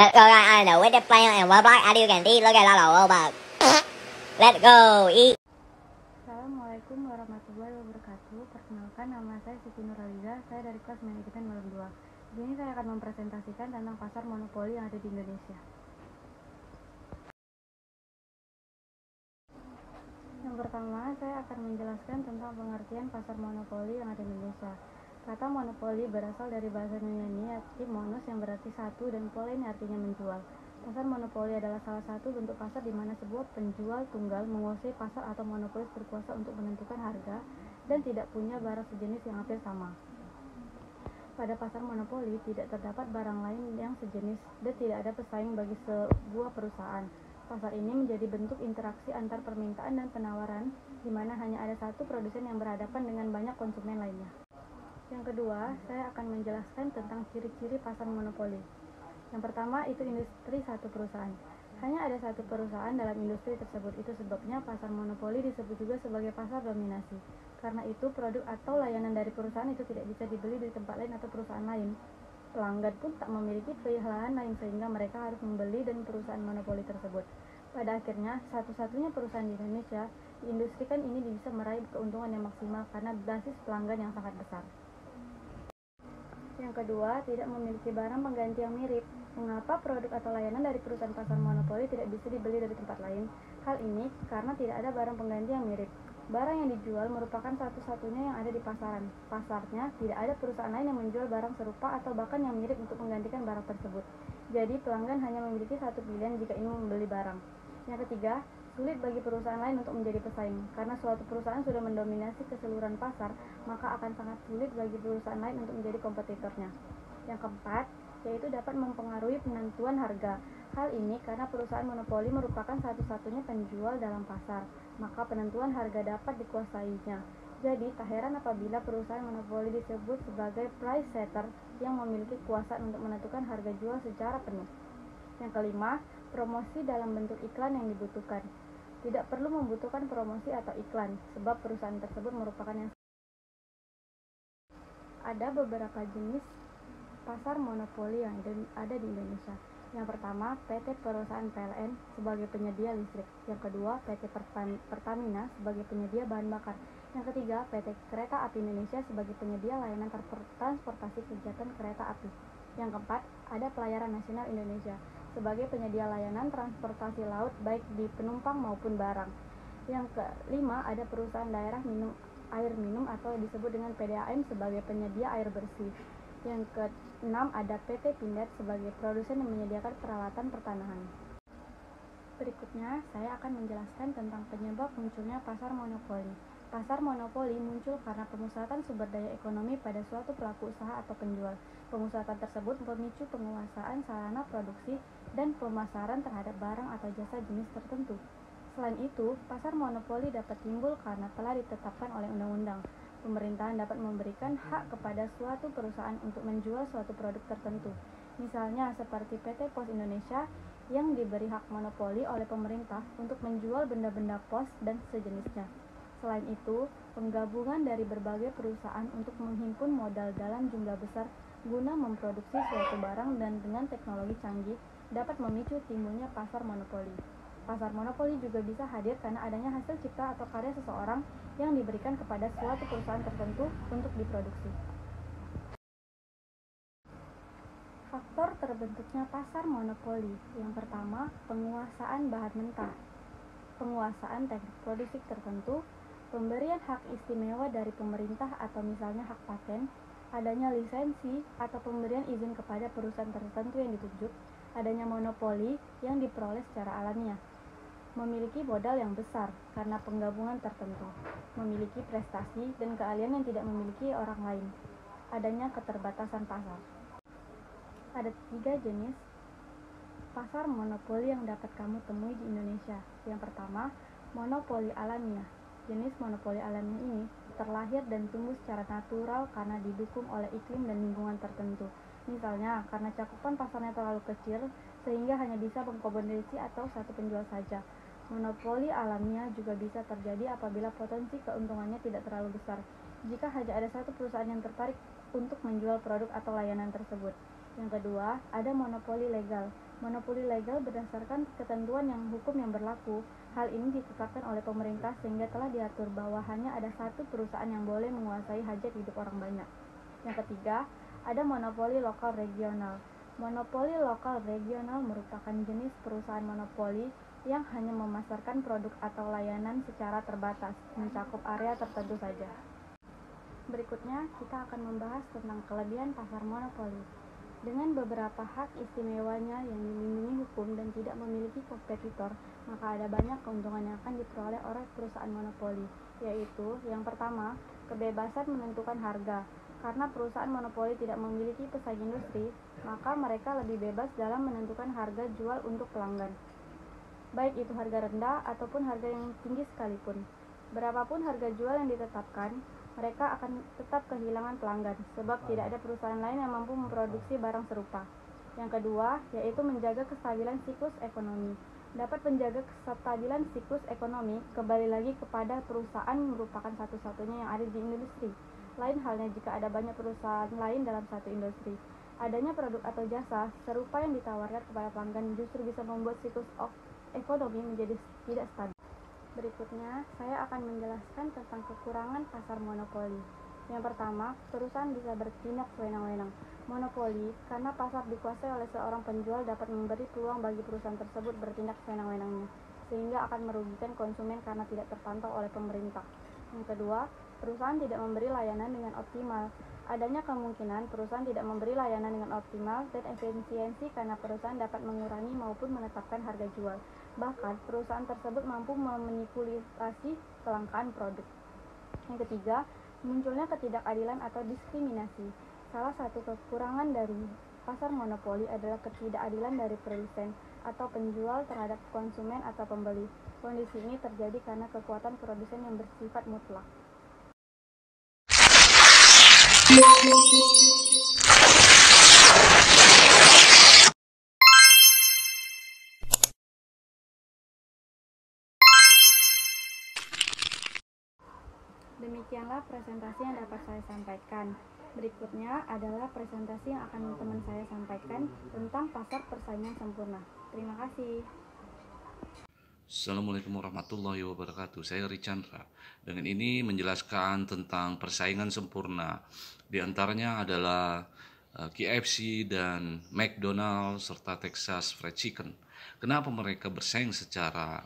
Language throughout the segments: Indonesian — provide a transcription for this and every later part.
Let's go guys, with the plan and Roblox, as you can see, look at all the Roblox. Let's go, eat. Assalamualaikum warahmatullahi wabarakatuh. Perkenalkan, nama saya Siti Nuraliza. Saya dari kelas manajemen malam 2. Di sini saya akan mempresentasikan tentang pasar monopoli yang ada di Indonesia. Yang pertama, saya akan menjelaskan tentang pengertian pasar monopoli yang ada di Indonesia. Kata monopoli berasal dari bahasa Yunani, arti monos yang berarti satu dan polen artinya menjual. Pasar monopoli adalah salah satu bentuk pasar di mana sebuah penjual tunggal menguasai pasar atau monopolis berkuasa untuk menentukan harga dan tidak punya barang sejenis yang hampir sama. Pada pasar monopoli tidak terdapat barang lain yang sejenis dan tidak ada pesaing bagi sebuah perusahaan. Pasar ini menjadi bentuk interaksi antar permintaan dan penawaran, di mana hanya ada satu produsen yang berhadapan dengan banyak konsumen lainnya. Yang kedua, saya akan menjelaskan tentang ciri-ciri pasar monopoli. Yang pertama, itu industri satu perusahaan. Hanya ada satu perusahaan dalam industri tersebut. Itu sebabnya pasar monopoli disebut juga sebagai pasar dominasi. Karena itu, produk atau layanan dari perusahaan itu tidak bisa dibeli di tempat lain atau perusahaan lain. Pelanggan pun tak memiliki pilihan lain sehingga mereka harus membeli dan perusahaan monopoli tersebut. Pada akhirnya, satu-satunya perusahaan di Indonesia, diindustrikan ini bisa meraih keuntungan yang maksimal karena basis pelanggan yang sangat besar. Yang kedua, tidak memiliki barang pengganti yang mirip. Mengapa produk atau layanan dari perusahaan pasar monopoli tidak bisa dibeli dari tempat lain? Hal ini karena tidak ada barang pengganti yang mirip. Barang yang dijual merupakan satu-satunya yang ada di pasaran. Pasarnya, tidak ada perusahaan lain yang menjual barang serupa atau bahkan yang mirip untuk menggantikan barang tersebut. Jadi, pelanggan hanya memiliki satu pilihan jika ingin membeli barang. Yang ketiga, sulit bagi perusahaan lain untuk menjadi pesaing. Karena suatu perusahaan sudah mendominasi keseluruhan pasar, maka akan sangat sulit bagi perusahaan lain untuk menjadi kompetitornya. Yang keempat, yaitu dapat mempengaruhi penentuan harga. Hal ini karena perusahaan monopoli merupakan satu-satunya penjual dalam pasar, maka penentuan harga dapat dikuasainya. Jadi, tak heran apabila perusahaan monopoli disebut sebagai price setter yang memiliki kekuasaan untuk menentukan harga jual secara penuh. Yang kelima, promosi dalam bentuk iklan yang dibutuhkan. Tidak perlu membutuhkan promosi atau iklan, sebab perusahaan tersebut merupakan yang ada beberapa jenis pasar monopoli yang ada di Indonesia. Yang pertama, PT Perusahaan PLN sebagai penyedia listrik. Yang kedua, PT Pertamina sebagai penyedia bahan bakar. Yang ketiga, PT Kereta Api Indonesia sebagai penyedia layanan transportasi kegiatan kereta api. Yang keempat, ada Pelayaran Nasional Indonesia sebagai penyedia layanan transportasi laut baik di penumpang maupun barang. Yang kelima, ada Perusahaan Daerah Air Minum atau disebut dengan PDAM sebagai penyedia air bersih. Yang keenam, ada PT Pindad sebagai produsen yang menyediakan peralatan pertanahan. Berikutnya, saya akan menjelaskan tentang penyebab munculnya pasar monopoli. Pasar monopoli muncul karena pemusatan sumber daya ekonomi pada suatu pelaku usaha atau penjual. Pemusatan tersebut memicu penguasaan sarana produksi dan pemasaran terhadap barang atau jasa jenis tertentu. Selain itu, pasar monopoli dapat timbul karena telah ditetapkan oleh undang-undang. Pemerintahan dapat memberikan hak kepada suatu perusahaan untuk menjual suatu produk tertentu. Misalnya seperti PT Pos Indonesia yang diberi hak monopoli oleh pemerintah untuk menjual benda-benda pos dan sejenisnya. Selain itu, penggabungan dari berbagai perusahaan untuk menghimpun modal dalam jumlah besar guna memproduksi suatu barang dan dengan teknologi canggih dapat memicu timbulnya pasar monopoli. Pasar monopoli juga bisa hadir karena adanya hasil cipta atau karya seseorang yang diberikan kepada suatu perusahaan tertentu untuk diproduksi. Faktor terbentuknya pasar monopoli. Yang pertama, penguasaan bahan mentah, penguasaan teknik produksi tertentu, pemberian hak istimewa dari pemerintah atau misalnya hak paten, adanya lisensi atau pemberian izin kepada perusahaan tertentu yang ditunjuk, adanya monopoli yang diperoleh secara alamiah, memiliki modal yang besar karena penggabungan tertentu, memiliki prestasi dan keahlian yang tidak memiliki orang lain, adanya keterbatasan pasar. Ada 3 jenis pasar monopoli yang dapat kamu temui di Indonesia. Yang pertama, monopoli alamiah. Jenis monopoli alamiah ini terlahir dan tumbuh secara natural karena didukung oleh iklim dan lingkungan tertentu. Misalnya, karena cakupan pasarnya terlalu kecil sehingga hanya bisa mengkomodasi atau satu penjual saja. Monopoli alamiah juga bisa terjadi apabila potensi keuntungannya tidak terlalu besar, jika hanya ada satu perusahaan yang tertarik untuk menjual produk atau layanan tersebut. Yang kedua, ada monopoli legal. Monopoli legal berdasarkan ketentuan hukum yang berlaku. Hal ini ditetapkan oleh pemerintah sehingga telah diatur bahwa hanya ada satu perusahaan yang boleh menguasai hajat hidup orang banyak. Yang ketiga, ada monopoli lokal regional. Monopoli lokal regional merupakan jenis perusahaan monopoli yang hanya memasarkan produk atau layanan secara terbatas, mencakup area tertentu saja. Berikutnya, kita akan membahas tentang kelebihan pasar monopoli. Dengan beberapa hak istimewanya yang dilindungi hukum dan tidak memiliki kompetitor, maka ada banyak keuntungan yang akan diperoleh oleh perusahaan monopoli, yaitu yang pertama, kebebasan menentukan harga. Karena perusahaan monopoli tidak memiliki pesaing industri, maka mereka lebih bebas dalam menentukan harga jual untuk pelanggan, baik itu harga rendah ataupun harga yang tinggi sekalipun. Berapapun harga jual yang ditetapkan, mereka akan tetap kehilangan pelanggan, sebab tidak ada perusahaan lain yang mampu memproduksi barang serupa. Yang kedua, yaitu menjaga kestabilan siklus ekonomi. Dapat menjaga kestabilan siklus ekonomi, kembali lagi kepada perusahaan merupakan satu-satunya yang ada di industri. Lain halnya jika ada banyak perusahaan lain dalam satu industri. Adanya produk atau jasa serupa yang ditawarkan kepada pelanggan justru bisa membuat siklus ekonomi menjadi tidak stabil. Berikutnya, saya akan menjelaskan tentang kekurangan pasar monopoli. Yang pertama, perusahaan bisa bertindak sewenang-wenang. Monopoli, karena pasar dikuasai oleh seorang penjual dapat memberi peluang bagi perusahaan tersebut bertindak sewenang-wenangnya, sehingga akan merugikan konsumen karena tidak terpantau oleh pemerintah. Yang kedua, perusahaan tidak memberi layanan dengan optimal. Adanya kemungkinan perusahaan tidak memberi layanan dengan optimal dan efisiensi karena perusahaan dapat mengurangi maupun menetapkan harga jual. Bahkan, perusahaan tersebut mampu memanipulasi kelangkaan produk. Yang ketiga, munculnya ketidakadilan atau diskriminasi. Salah satu kekurangan dari pasar monopoli adalah ketidakadilan dari produsen atau penjual terhadap konsumen atau pembeli. Kondisi ini terjadi karena kekuatan produsen yang bersifat mutlak. Demikianlah presentasi yang dapat saya sampaikan. Berikutnya adalah presentasi yang akan teman saya sampaikan tentang pasar persaingan sempurna. Terima kasih. Assalamualaikum warahmatullahi wabarakatuh. Saya Richandra. Dengan ini menjelaskan tentang persaingan sempurna. Di antaranya adalah KFC dan McDonald's serta Texas Fried Chicken. Kenapa mereka bersaing secara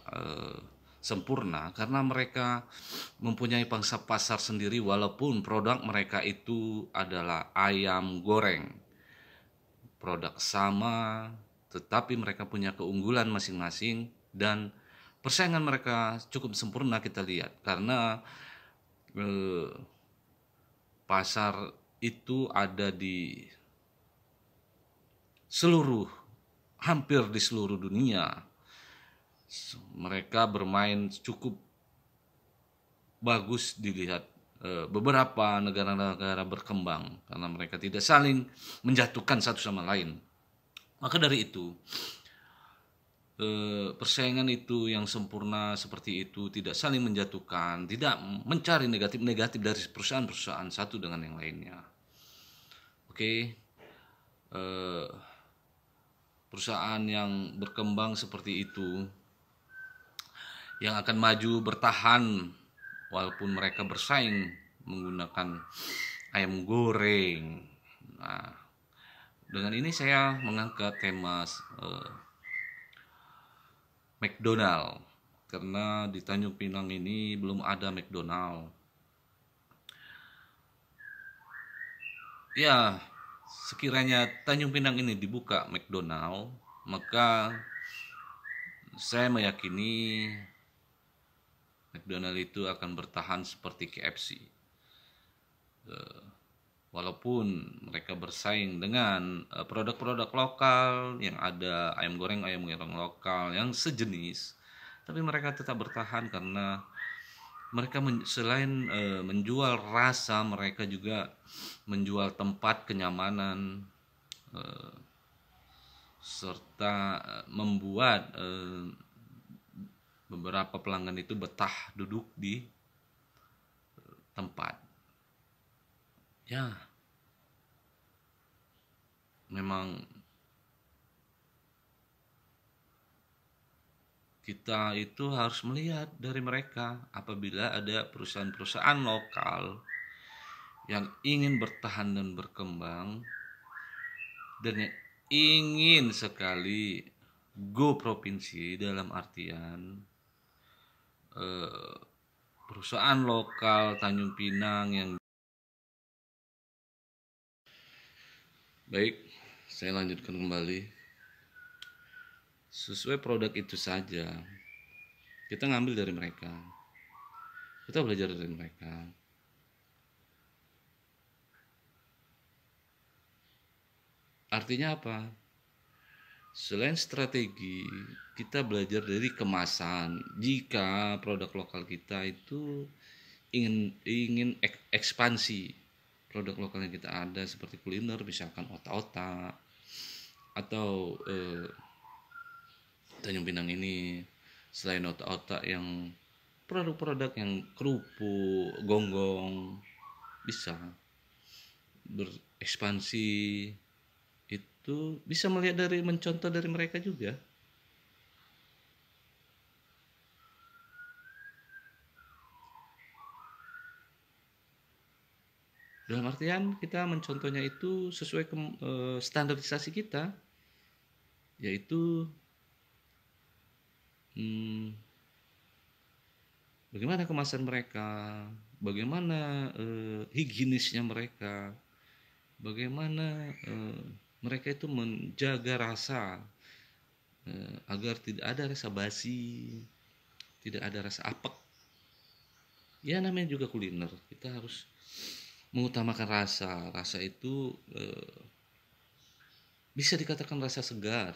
sempurna? Karena mereka mempunyai pangsa pasar sendiri walaupun produk mereka itu adalah ayam goreng. Produk sama, tetapi mereka punya keunggulan masing-masing dan persaingan mereka cukup sempurna kita lihat karena pasar itu ada di hampir di seluruh dunia. Mereka bermain cukup bagus dilihat beberapa negara-negara berkembang karena mereka tidak saling menjatuhkan satu sama lain. Maka dari itu persaingan itu yang sempurna seperti itu tidak saling menjatuhkan, tidak mencari negatif-negatif dari perusahaan-perusahaan satu dengan yang lainnya. Oke. Perusahaan yang berkembang seperti itu yang akan maju bertahan walaupun mereka bersaing menggunakan ayam goreng. Nah, dengan ini saya mengangkat tema McDonald karena di Tanjung Pinang ini belum ada McDonald. Ya, sekiranya Tanjung Pinang ini dibuka McDonald, maka saya meyakini McDonald itu akan bertahan seperti KFC. Walaupun mereka bersaing dengan produk-produk lokal yang ada ayam goreng lokal yang sejenis, tapi mereka tetap bertahan karena mereka selain menjual rasa, mereka juga menjual tempat kenyamanan serta membuat beberapa pelanggan itu betah duduk di tempat. Ya, memang kita itu harus melihat dari mereka. Apabila ada perusahaan-perusahaan lokal yang ingin bertahan dan berkembang dan yang ingin sekali go provinsi, dalam artian perusahaan lokal Tanjung Pinang yang baik, saya lanjutkan kembali. Sesuai produk itu saja, kita ngambil dari mereka, kita belajar dari mereka. Artinya apa? Selain strategi, kita belajar dari kemasan. Jika produk lokal kita itu ingin ekspansi, produk lokal yang kita ada seperti kuliner, misalkan otak-otak atau Tanjung Pinang ini, selain otak-otak yang produk-produk yang kerupuk, gonggong, bisa berekspansi, itu bisa melihat dari mencontoh dari mereka juga. Dalam artian kita mencontohnya itu sesuai standarisasi kita, yaitu bagaimana kemasan mereka, bagaimana higienisnya mereka, bagaimana mereka itu menjaga rasa agar tidak ada rasa basi, tidak ada rasa apek. Ya namanya juga kuliner, kita harus mengutamakan rasa. Rasa itu bisa dikatakan rasa segar.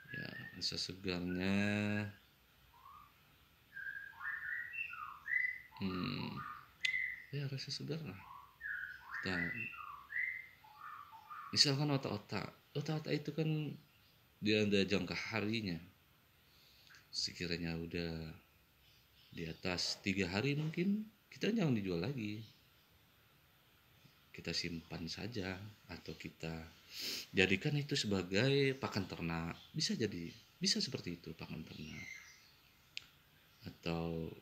Ya, rasa segarnya ya rasa segar lah. Misalkan otak-otak itu kan dia ada jangka harinya. Sekiranya udah di atas 3 hari mungkin kita jangan dijual lagi, kita simpan saja atau kita jadikan itu sebagai pakan ternak. Bisa seperti itu, pakan ternak. Atau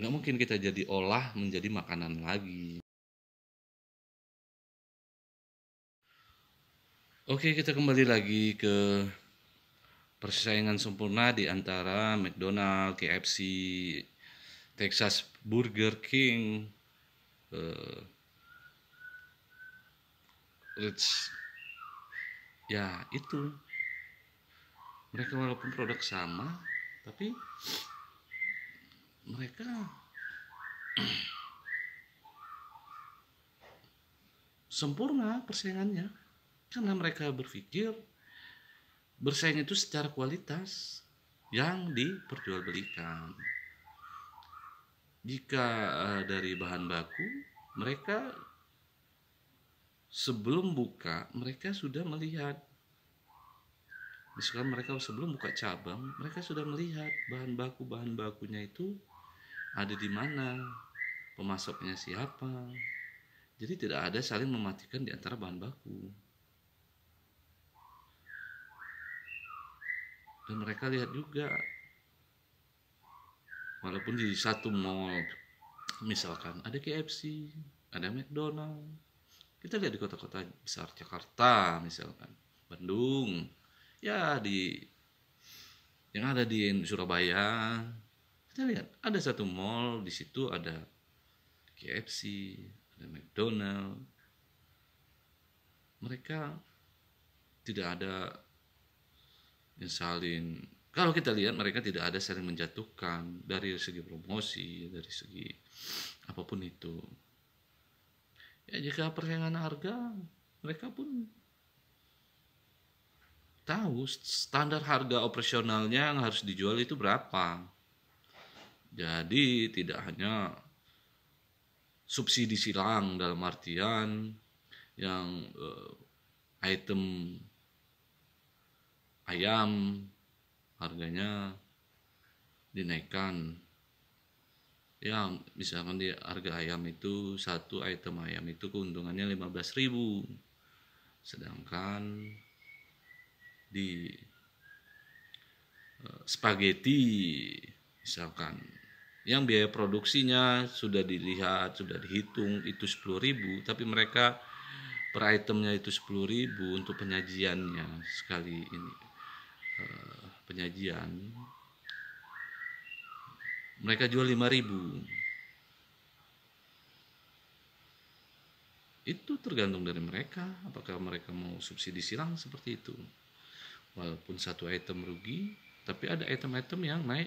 nggak mungkin kita jadi olah menjadi makanan lagi. Oke, kita kembali lagi ke persaingan sempurna di antara McDonald, KFC, Texas Burger King, Ritz. Ya itu, mereka walaupun produk sama, tapi mereka sempurna persaingannya, karena mereka berpikir bersaing itu secara kualitas yang diperjualbelikan. Jika dari bahan baku, mereka sebelum buka mereka sudah melihat. Misalkan mereka sebelum buka cabang, mereka sudah melihat bahan bakunya itu ada di mana, pemasoknya siapa. Jadi tidak ada saling mematikan di antara bahan baku. Dan mereka lihat juga, walaupun di satu mall misalkan ada KFC, ada McDonald, kita lihat di kota-kota besar, Jakarta misalkan, Bandung, ya yang ada di Surabaya, kita lihat ada satu mall, di situ ada KFC, ada McDonald. Mereka tidak ada yang saling, kalau kita lihat mereka tidak ada saling menjatuhkan dari segi promosi, dari segi apapun itu. Ya jika persaingan harga, mereka pun tahu standar harga operasionalnya yang harus dijual itu berapa. Jadi tidak hanya subsidi silang, dalam artian yang item ayam harganya dinaikkan. Ya misalkan di harga ayam itu, satu item ayam itu keuntungannya 15.000, sedangkan di spaghetti misalkan, yang biaya produksinya sudah dilihat, sudah dihitung itu 10.000, tapi mereka per itemnya itu 10.000 untuk penyajiannya sekali ini penyajian, mereka jual 5.000. Itu tergantung dari mereka, apakah mereka mau subsidi silang seperti itu. Walaupun satu item rugi, tapi ada item-item yang naik.